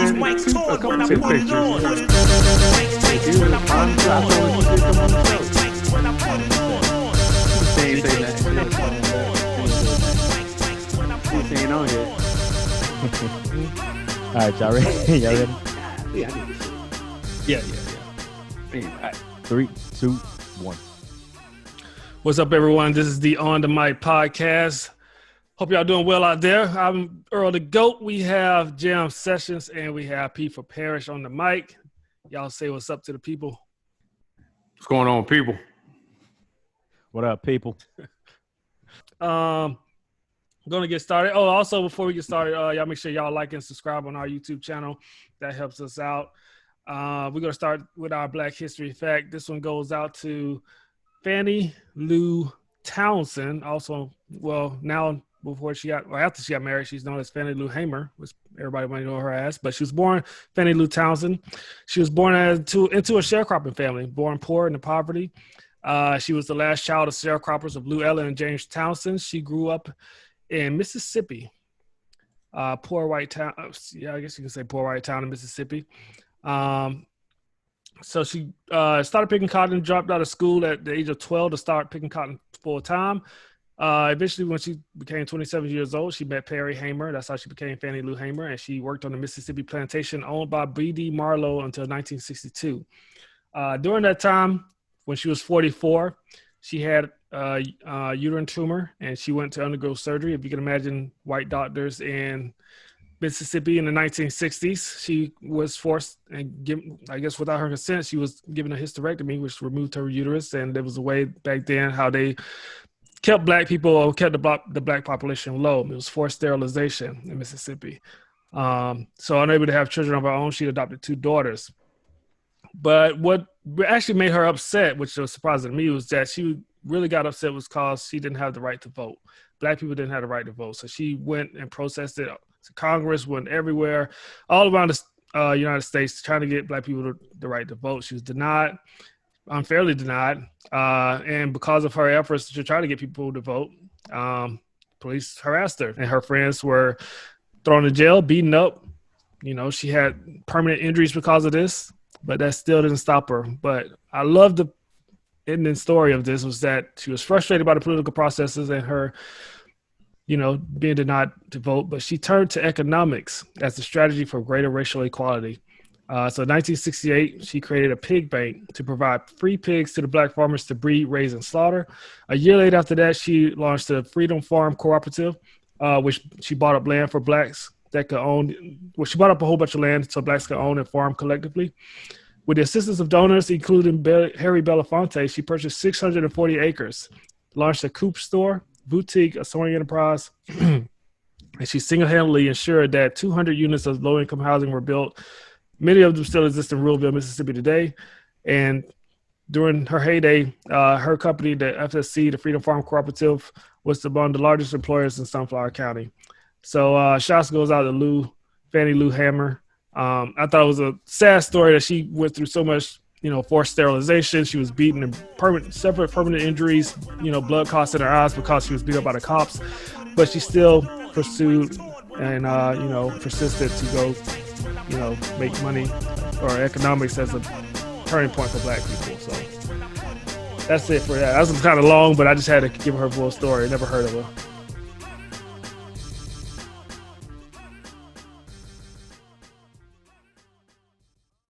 these mics on when I put it on. He ain't on here. All right, y'all ready? Y'all ready? Yeah. All right. 3, 2, 1. What's up, everyone? This is the On the Mic podcast. Hope y'all doing well out there. I'm Earl the GOAT. We have Jam Sessions and we have P for Parish on the mic. Y'all say what's up to the people. What's going on, people? What up, people? I'm going to get started. Oh, also, before we get started, y'all make sure y'all like and subscribe on our YouTube channel. That helps us out. We're going to start with our Black History fact. This one goes out to Fannie Lou Townsend. Also, well, now after she got married, she's known as Fannie Lou Hamer, which everybody might know her as. But she was born Fannie Lou Townsend. She was born into a sharecropping family, born poor into poverty. She was the last child of sharecroppers of Lou Ellen and James Townsend. She grew up in Mississippi, poor white town. Yeah, I guess you can say poor white town in Mississippi. So she started picking cotton, dropped out of school at the age of 12 to start picking cotton full time. Eventually, when she became 27 years old, she met Perry Hamer. That's how she became Fannie Lou Hamer, and she worked on the Mississippi plantation owned by B.D. Marlowe until 1962. During that time, when she was 44, she had a uterine tumor, and she went to undergo surgery. If you can imagine white doctors in Mississippi in the 1960s, she was forced and given, I guess without her consent, she was given a hysterectomy, which removed her uterus. And there was a way back then how they kept black people or kept the black population low. It was forced sterilization in Mississippi. So unable to have children of her own, she adopted 2 daughters. But what actually made her upset, which was surprising to me, was that she really got upset was because she didn't have the right to vote. Black people didn't have the right to vote. So she went and protested to Congress, went everywhere, all around the United States, trying to get black people the right to vote. She was denied, unfairly denied. And because of her efforts to try to get people to vote, police harassed her. And her friends were thrown in jail, beaten up. You know, she had permanent injuries because of this, but that still didn't stop her. But I love the ending story of this was that she was frustrated by the political processes and her, being denied to vote, but she turned to economics as a strategy for greater racial equality. So in 1968, she created a pig bank to provide free pigs to the black farmers to breed, raise, and slaughter. A year later after that, she launched the Freedom Farm Cooperative, which she bought up land for blacks that could own. Well, she bought up a whole bunch of land so blacks could own and farm collectively. With the assistance of donors, including Harry Belafonte, she purchased 640 acres, launched a coupe store, boutique, a sewing enterprise, and she single-handedly ensured that 200 units of low-income housing were built. Many of them still exist in Ruralville, Mississippi today. And during her heyday, her company, the FSC, the Freedom Farm Cooperative, was among the largest employers in Sunflower County. So shouts goes out to Fannie Lou Hamer. I thought it was a sad story that she went through so much, forced sterilization. She was beaten and separate permanent injuries, blood clots in her eyes because she was beat up by the cops. But she still pursued and, persisted to go, make money or economics as a turning point for black people. So that's it for that. That was kind of long, but I just had to give her a full story. Never heard of her.